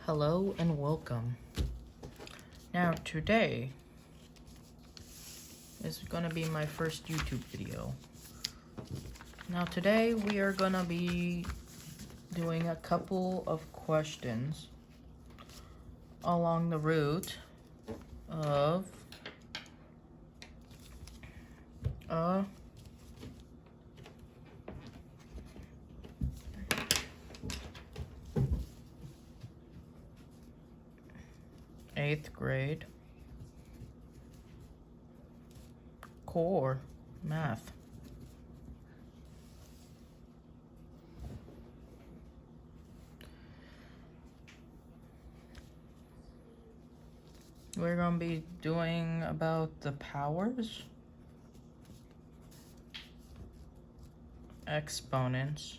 Hello and welcome. Now today is going to be my first YouTube video. Now today we are going to be doing a couple of questions along the route of eighth grade core math. We're going to be doing about the powers, exponents,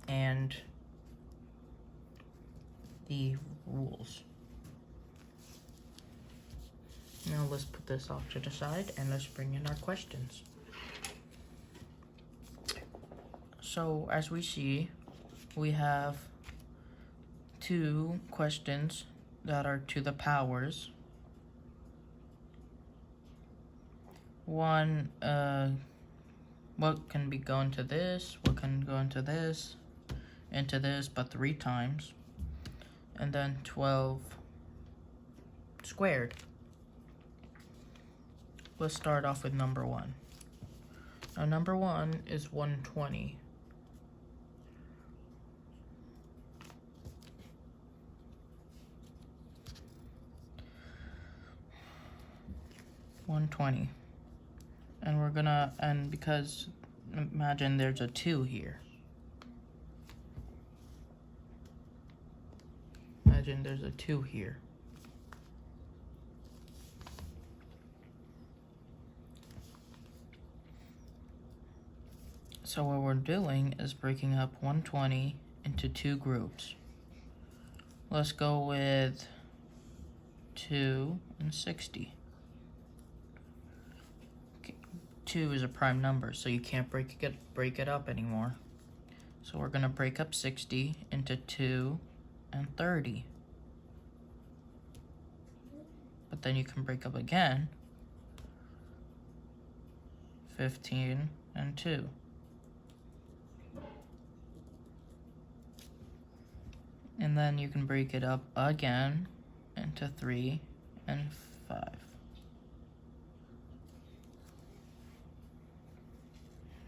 and the rules. Now let's put this off to the side and let's bring in our questions. So as we see, we have two questions that are to the powers. One, what can be go into this, what can go into this, but 3 times. And then 12 squared. Let's start off with number 1. Now number 1 is 120. And we're gonna, and because imagine there's a 2 here. Imagine there's a 2 here. So what we're doing is breaking up 120 into 2 groups. Let's go with 2 and 60. 2 is a prime number, so you can't break it up anymore. So we're gonna break up 60 into 2 and 30. But then you can break up again 15 and 2. And then you can break it up again into 3 and 5.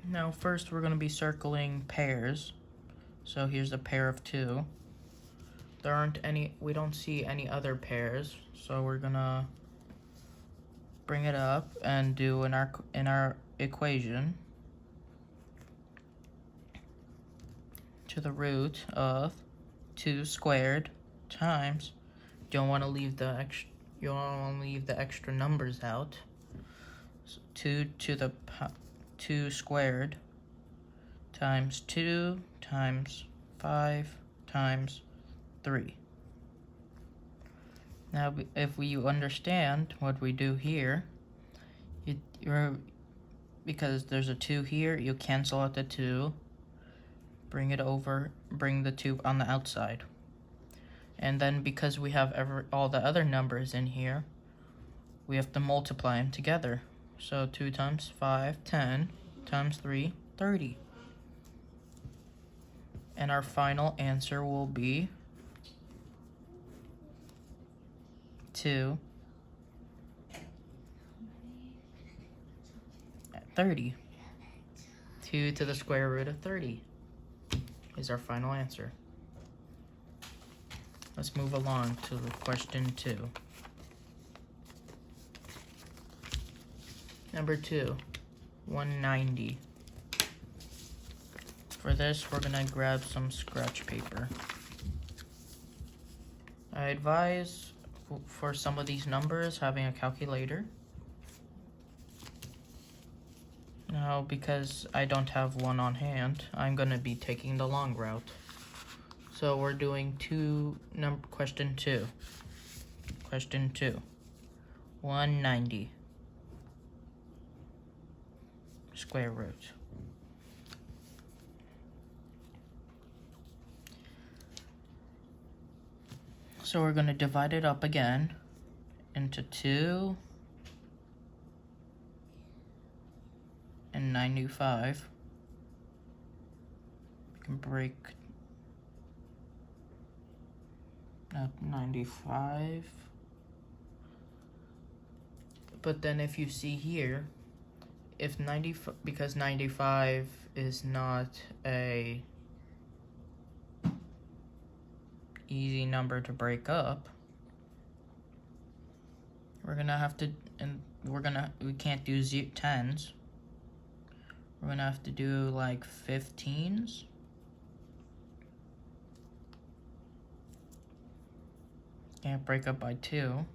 Now first we're going to be circling pairs. So here's a pair of 2. There aren't any, we don't see any other pairs. So we're going to bring it up and do in our equation to the root of 2 squared times, you don't want to leave the extra numbers out. So 2 to the 2 squared times 2 times 5 times 3. Now, if you understand what we do here, because there's a 2 here, you cancel out the 2, bring it over, bring the 2 on the outside. And then because we have all the other numbers in here, we have to multiply them together. So 2 times 5, 10, times 3, 30. And our final answer will be 2 30. 2 to the square root of 30 is our final answer. Let's move along to the question 2. Number 2, 190. For this, we're gonna grab some scratch paper. I advise for some of these numbers having a calculator. Now, because I don't have one on hand, I'm gonna be taking the long route. So we're doing question 2. Question 2, 190. square root. So we're going to divide it up again into 2 and 95. We can break up 95. But then if you see here, if because 95 is not a easy number to break up, we're gonna have to, and we can't do 10s. We're gonna have to do like 15s. Can't break up by 2.